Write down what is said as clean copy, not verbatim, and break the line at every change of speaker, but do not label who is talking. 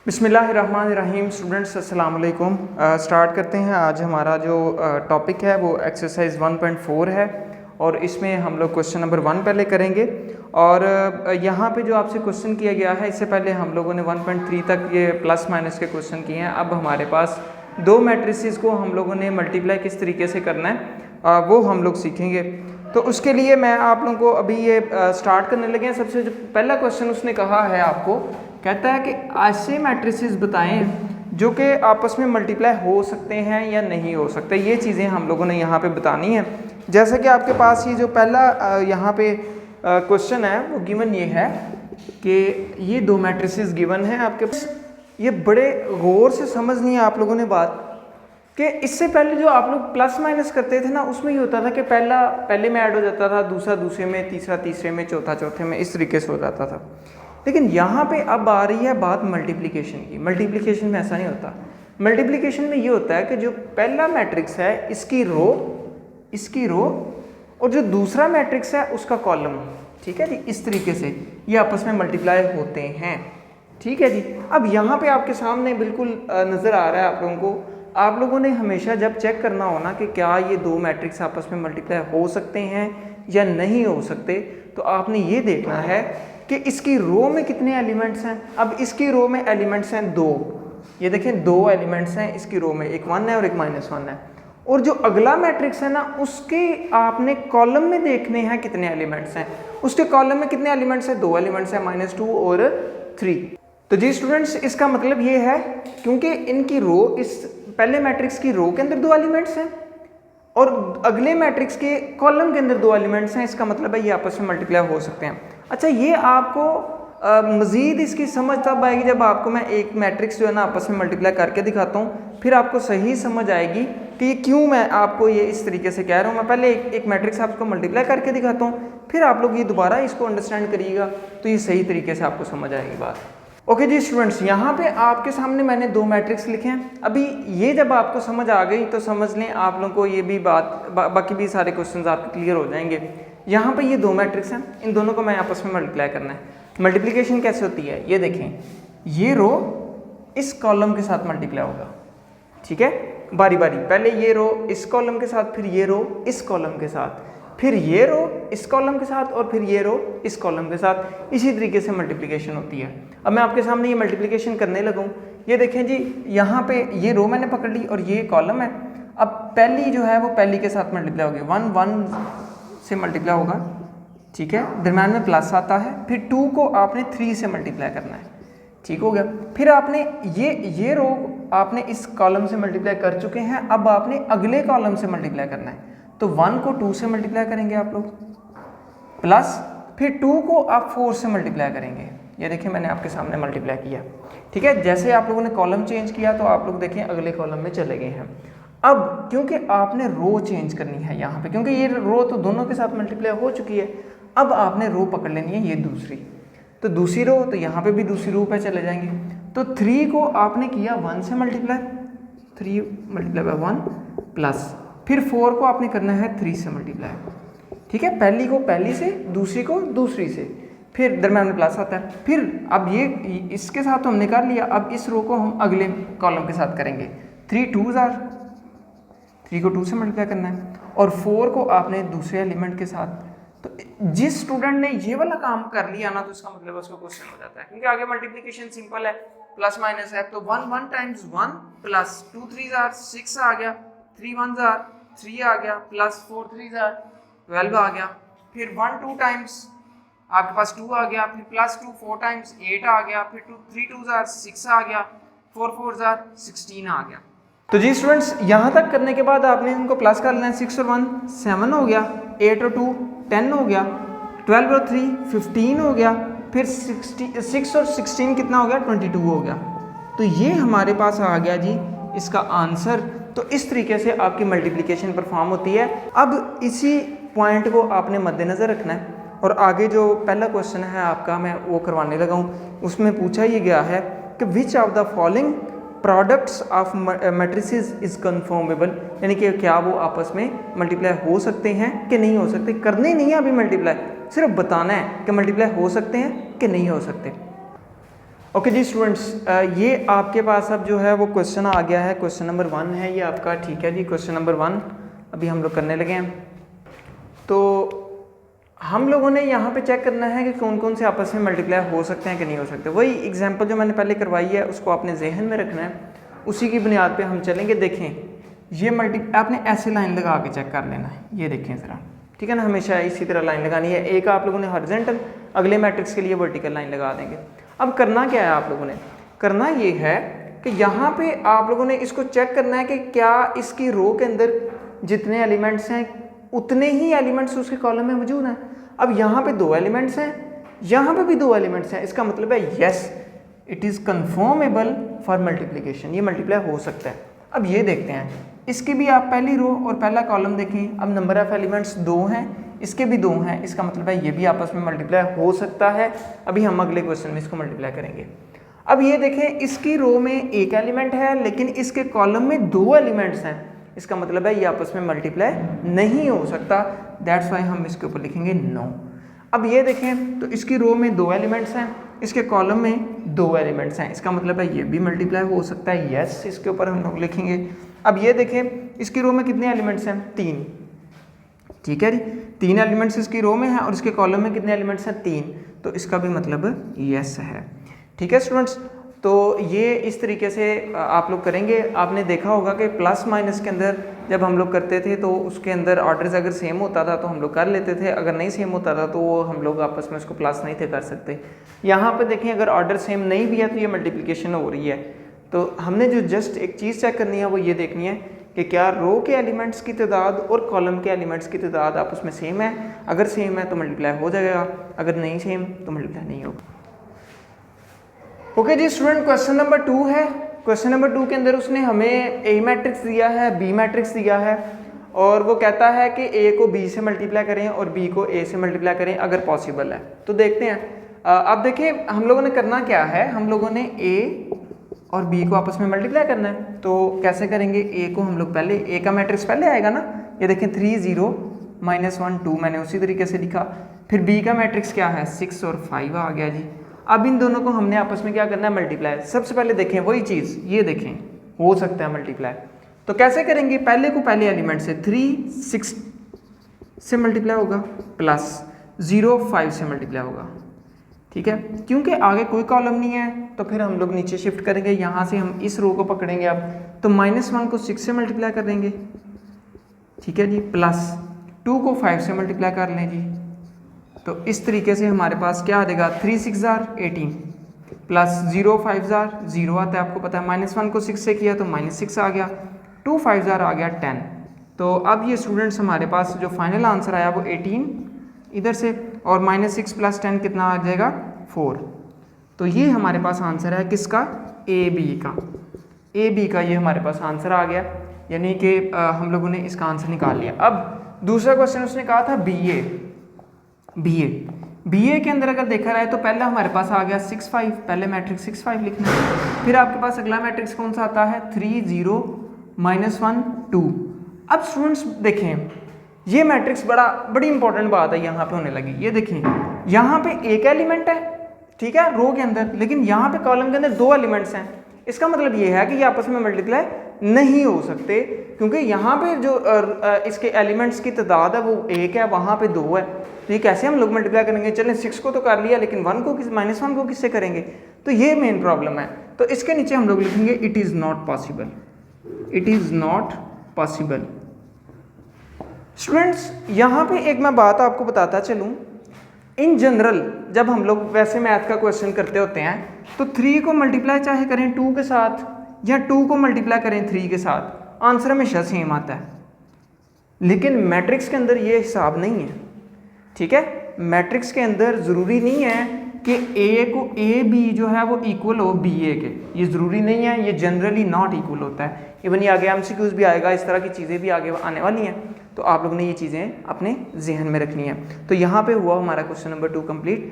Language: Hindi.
बिस्मिल्लाहिर्रहमानिर्रहीम। स्टूडेंट्स अस्सलाम वालेकुम। स्टार्ट करते हैं। आज हमारा जो टॉपिक है वो एक्सरसाइज 1.4 है और इसमें हम लोग क्वेश्चन नंबर 1 पहले करेंगे। और यहाँ पे जो आपसे क्वेश्चन किया गया है, इससे पहले हम लोगों ने 1.3 तक ये प्लस माइनस के क्वेश्चन किए हैं। अब हमारे पास दो मैट्रिसेस को हम लोगों ने मल्टीप्लाई किस तरीके से करना है वो हम लोग सीखेंगे। तो उसके लिए मैं आप लोगों को अभी ये स्टार्ट करने लगे हैं। सबसे जो पहला क्वेश्चन उसने कहा है, आपको कहता है कि ऐसे मैट्रिसेस बताएं जो कि आपस में मल्टीप्लाई हो सकते हैं या नहीं हो सकते। ये चीज़ें हम लोगों ने यहाँ पे बतानी है। जैसे कि आपके पास ये जो पहला यहाँ पे क्वेश्चन है वो गिवन ये है कि ये दो मैट्रिसेस गिवन है आपके पास। ये बड़े गौर से समझनी है आप लोगों ने बात कि इससे पहले जो आप लोग प्लस माइनस करते थे ना, उसमें ये होता था कि पहला पहले में ऐड हो जाता था, दूसरा दूसरे में, तीसरा तीसरे में, चौथा चौथे में, इस तरीके से हो जाता था। लेकिन यहाँ पे अब आ रही है बात मल्टीप्लिकेशन की। मल्टीप्लिकेशन में ऐसा नहीं होता। मल्टीप्लिकेशन में ये होता है कि जो पहला मैट्रिक्स है इसकी रो और जो दूसरा मैट्रिक्स है उसका कॉलम, ठीक है जी, इस तरीके से ये आपस में मल्टीप्लाई होते हैं, ठीक है जी। अब यहाँ पे आपके सामने बिल्कुल नज़र आ रहा है आप लोगों को। आप लोगों ने हमेशा जब चेक करना हो ना कि क्या ये दो मैट्रिक्स आपस में मल्टीप्लाई हो सकते हैं या नहीं हो सकते, तो आपने ये देखना है कि इसकी रो में कितने एलिमेंट्स हैं। अब इसकी रो में एलिमेंट्स हैं दो, ये देखें दो एलिमेंट्स हैं इसकी रो में, एक 1 है और एक -1 है। और जो अगला मैट्रिक्स है ना, उसके आपने कॉलम में देखने हैं कितने एलिमेंट्स हैं। उसके कॉलम में कितने एलिमेंट्स हैं, दो एलिमेंट्स हैं, -2 और 3। तो जी स्टूडेंट्स, इसका मतलब ये है क्योंकि इनकी रो, इस पहले मैट्रिक्स की रो के अंदर दो एलिमेंट्स हैं और अगले मैट्रिक्स के कॉलम के अंदर दो एलिमेंट्स हैं, इसका मतलब है ये आपस में मल्टीप्लाई हो सकते हैं। अच्छा, ये आपको मज़ीद इसकी समझ तब आएगी जब आपको मैं एक मैट्रिक्स जो है ना आपस में मल्टीप्लाई करके दिखाता हूँ, फिर आपको सही समझ आएगी कि ये क्यों मैं आपको ये इस तरीके से कह रहा हूँ। मैं पहले एक मैट्रिक्स आपको मल्टीप्लाई करके दिखाता हूँ, फिर आप लोग ये दोबारा इसको अंडरस्टैंड करिएगा तो ये सही तरीके से आपको समझ आएगी बात। ओके जी स्टूडेंट्स, यहाँ पे आपके सामने मैंने दो मैट्रिक्स लिखे हैं। अभी ये जब आपको समझ आ गई तो समझ लें आप लोगों को ये भी बात बाकी भी सारे क्वेश्चंस आपके क्लियर हो जाएंगे। यहाँ पे ये दो मैट्रिक्स हैं, इन दोनों को मैं आपस में मल्टीप्लाई करना है। मल्टीप्लिकेशन कैसे होती है ये देखें, ये रो इस कॉलम के साथ मल्टीप्लाई होगा, ठीक है, बारी बारी। पहले ये रो इस कॉलम के साथ, फिर ये रो इस कॉलम के साथ, फिर ये रो इस कॉलम के साथ और फिर ये रो इस कॉलम के साथ। इसी तरीके से मल्टीप्लिकेशन होती है। अब मैं आपके सामने ये मल्टीप्लिकेशन करने लगूँ। ये देखें जी, यहाँ पे ये रो मैंने पकड़ ली और ये कॉलम है। अब पहली जो है वो पहली के साथ मल्टीप्लाई होगी, 1 1 से मल्टीप्लाई होगा, ठीक है, दरम्यान में प्लस आता है। फिर 2 को आपने 3 से मल्टीप्लाई करना है, ठीक हो गया। फिर आपने ये रो आपने इस कॉलम से मल्टीप्लाई कर चुके हैं, अब आपने अगले कॉलम से मल्टीप्लाई करना है। तो 1 को 2 से मल्टीप्लाई करेंगे आप लोग, प्लस फिर 2 को आप 4 से मल्टीप्लाई करेंगे। ये देखिए मैंने आपके सामने मल्टीप्लाई किया, ठीक है। जैसे आप लोगों ने कॉलम चेंज किया तो आप लोग देखें अगले कॉलम में चले गए हैं। अब क्योंकि आपने रो चेंज करनी है यहाँ पे, क्योंकि ये रो तो दोनों के साथ मल्टीप्लाई हो चुकी है, अब आपने रो पकड़ लेनी है ये दूसरी। तो दूसरी रो, तो यहाँ पे भी दूसरी रो पे चले जाएंगे। तो 3 को आपने किया 1 से मल्टीप्लाई, 3 मल्टीप्लाई बाय 1 प्लस, फिर 4 को आपने करना है 3 से मल्टीप्लाई, ठीक है। पहली को पहली से, दूसरी को दूसरी से, फिर दरम्यान में प्लस आता है। फिर अब ये इसके साथ तो हमने कर लिया, अब इस रो को हम अगले कॉलम के साथ करेंगे। 3 2 जार, 3 को 2 से मल्टीप्लाई करना है और 4 को आपने दूसरे एलिमेंट के साथ। तो जिस स्टूडेंट ने ये वाला काम कर लिया ना, तो इसका मतलब उसका क्वेश्चन हो जाता है, क्योंकि आगे मल्टीप्लिकेशन सिंपल है, प्लस माइनस है। तो 1 1 टाइम्स 1 प्लस 2 3 जार 6 आ गया, 3 1 जार 3 आ गया, प्लस 4 3 जार 12 आ गया। फिर 1 2 टाइम्स आपके पास 2 आ गया, फिर प्लस 2 4 टाइम्स 8 आ गया, फिर 3 2 जार 6 आ गया, 4 4 जार 16 आ गया। तो जी स्टूडेंट्स, यहाँ तक करने के बाद आपने इनको प्लस कर लेना है। 6 और 1 7 हो गया, 8 और 2 10 हो गया, 12 और 3 15 हो गया, फिर 6 और 16 कितना हो गया, 22 हो गया। तो ये हमारे पास आ गया जी इसका आंसर। तो इस तरीके से आपकी मल्टीप्लिकेशन परफॉर्म होती है। अब इसी पॉइंट को आपने मद्देनज़र रखना है और आगे जो पहला क्वेश्चन है आपका मैं वो करवाने लगा हूँ। उसमें पूछा ये गया है कि which of the following products of matrices is conformable, यानी कि क्या वो आपस में मल्टीप्लाई हो सकते हैं कि नहीं हो सकते। करने नहीं है अभी मल्टीप्लाई, सिर्फ बताना है कि मल्टीप्लाई हो सकते हैं कि नहीं हो सकते। ओके जी स्टूडेंट्स, ये आपके पास अब जो है वो क्वेश्चन आ गया है, क्वेश्चन नंबर 1 है ये आपका। ठीक है जी, क्वेश्चन नंबर 1 अभी हम लोग करने लगे हैं। तो हम लोगों ने यहाँ पे चेक करना है कि कौन कौन से आपस में मल्टीप्लाई हो सकते हैं कि नहीं हो सकते। वही एग्जांपल जो मैंने पहले करवाई है उसको आपने जहन में रखना है, उसी की बुनियाद पे हम चलेंगे। देखें ये आपने ऐसे लाइन लगा के चेक कर लेना है, ये देखें ज़रा, ठीक है ना। हमेशा इसी तरह लाइन लगानी है। एक आप लोगों ने हॉरिजॉन्टल, अगले मैट्रिक्स के लिए वर्टिकल लाइन लगा देंगे। अब करना क्या है आप लोगों ने, करना ये है कि यहाँ पे आप लोगों ने इसको चेक करना है कि क्या इसकी रो के अंदर जितने एलिमेंट्स हैं उतने ही एलिमेंट्स उसके कॉलम में मौजूद हैं। अब यहाँ पे 2 एलिमेंट्स हैं, यहाँ पे भी 2 एलिमेंट्स हैं, इसका मतलब है yes it is conformable for multiplication, ये मल्टीप्लाई हो सकता है। अब ये देखते हैं, इसकी भी आप पहली रो और पहला कॉलम देखें। अब नंबर ऑफ एलिमेंट्स 2 हैं, इसके भी 2 हैं, इसका मतलब है ये भी आपस में मल्टीप्लाई हो सकता है। अभी हम अगले क्वेश्चन में इसको मल्टीप्लाई करेंगे। अब ये देखें, इसकी रो में 1 एलिमेंट है लेकिन इसके कॉलम में 2 एलिमेंट्स हैं, इसका मतलब है ये आपस में मल्टीप्लाई नहीं हो सकता। दैट्स वाई हम इसके ऊपर लिखेंगे नो। अब ये देखें तो इसकी रो में 2 एलिमेंट्स हैं, इसके कॉलम में 2 एलिमेंट्स हैं, इसका मतलब है ये भी मल्टीप्लाई हो सकता है, यस इसके ऊपर हम लोग लिखेंगे। अब ये देखें इसकी रो में कितने एलिमेंट्स हैं, 3, ठीक है जी, 3 एलिमेंट्स इसकी रो में है और इसके कॉलम में कितने एलिमेंट्स हैं, 3, तो इसका भी मतलब यस है। ठीक है स्टूडेंट्स, तो ये इस तरीके से आप लोग करेंगे। आपने देखा होगा कि प्लस माइनस के अंदर जब हम लोग करते थे तो उसके अंदर ऑर्डर्स अगर सेम होता था तो हम लोग कर लेते थे, अगर नहीं सेम होता था तो वो हम लोग आपस में उसको प्लस नहीं थे कर सकते। यहाँ पे देखें अगर ऑर्डर सेम नहीं भी है तो ये मल्टीप्लिकेशन हो रही है। तो हमने जो जस्ट एक चीज़ चेक करनी है वो ये देखनी है कि क्या रो के एलिमेंट्स की तादाद और कॉलम के एलिमेंट्स की तादाद आपस में सेम है। अगर सेम है तो मल्टीप्लाई हो जाएगा, अगर नहीं सेम तो मल्टीप्लाई नहीं होगा। ओके जी स्टूडेंट, क्वेश्चन नंबर 2 है। क्वेश्चन नंबर 2 के अंदर उसने हमें ए मैट्रिक्स दिया है, बी मैट्रिक्स दिया है और वो कहता है कि ए को बी से मल्टीप्लाई करें और बी को ए से मल्टीप्लाई करें अगर पॉसिबल है। तो देखते हैं। अब देखिए हम लोगों ने करना क्या है, हम लोगों ने ए और बी को आपस में मल्टीप्लाई करना है। तो कैसे करेंगे, ए को हम लोग पहले, ए का मैट्रिक्स पहले आएगा ना, ये देखें 3 0 -1 2 मैंने उसी तरीके से लिखा। फिर बी का मैट्रिक्स क्या है, 6 और 5 आ गया जी। अब इन दोनों को हमने आपस में क्या करना है, मल्टीप्लाई। सबसे पहले देखें वही चीज़, ये देखें हो सकता है मल्टीप्लाई। तो कैसे करेंगे, पहले को पहले एलिमेंट से 3 6 से मल्टीप्लाई होगा, प्लस 0 5 से मल्टीप्लाई होगा। ठीक है, क्योंकि आगे कोई कॉलम नहीं है तो फिर हम लोग नीचे शिफ्ट करेंगे। यहाँ से हम इस रो को पकड़ेंगे अब, तो -1 को 6 से मल्टीप्लाई कर देंगे, ठीक है जी, प्लस 2 को 5 से मल्टीप्लाई कर लें जी। तो इस तरीके से हमारे पास क्या आ जाएगा, 3 6 18 प्लस 0 5 0 आता है, आपको पता है। -1 को 6 से किया तो -6 आ गया, 2 5 आ गया 10। तो अब ये स्टूडेंट्स हमारे पास जो फाइनल आंसर आया वो 18 इधर से, और -6 + 10 कितना आ जाएगा, 4। तो ये हमारे पास आंसर है किसका, ए बी का। ए बी का ये हमारे पास आंसर आ गया, यानी कि हम लोगों ने इसका आंसर निकाल लिया। अब दूसरा क्वेश्चन उसने कहा था बी ए के अंदर अगर देखा रहा है तो पहला हमारे पास आ गया 6 5, पहले मैट्रिक्स 6 5 लिखना है। फिर आपके पास अगला मैट्रिक्स कौन सा आता है, 3 0 -1 2। अब स्टूडेंट्स देखें ये मैट्रिक्स बड़ी इंपॉर्टेंट बात है यहाँ पे होने लगी। ये देखें यहाँ पे एक एलिमेंट है, ठीक है, रो के अंदर, लेकिन यहाँ पे कॉलम के अंदर 2 एलिमेंट्स हैं। इसका मतलब ये है कि ये आपस में मल्टीप्लाई नहीं हो सकते, क्योंकि यहाँ पे जो इसके एलिमेंट्स की तादाद है वो 1 है, वहाँ पे 2 है। तो ये कैसे हम लोग मल्टीप्लाई करेंगे, चलें 6 को तो कर लिया लेकिन -1 को किससे करेंगे, तो ये मेन प्रॉब्लम है। तो इसके नीचे हम लोग लिखेंगे it is not possible, it is not possible. Students यहाँ पे एक मैं बात आपको बताता चलूँ, इन जनरल जब हम लोग वैसे मैथ का क्वेश्चन करते होते हैं तो 3 को मल्टीप्लाई चाहे करें 2 के साथ या 2 को मल्टीप्लाई करें 3 के साथ, आंसर हमेशा सेम आता है। लेकिन मैट्रिक्स के अंदर ये हिसाब नहीं है, ठीक है। मैट्रिक्स के अंदर ज़रूरी नहीं है कि ए बी जो है वो इक्वल हो बी ए के, ये ज़रूरी नहीं है, ये जनरली नॉट इक्वल होता है। इवन ये आगे MCQs भी आएगा, इस तरह की चीज़ें भी आगे आने वाली हैं, तो आप लोगों ने ये चीज़ें अपने जहन में रखनी है। तो यहाँ पे हुआ हमारा क्वेश्चन नंबर 2 कंप्लीट।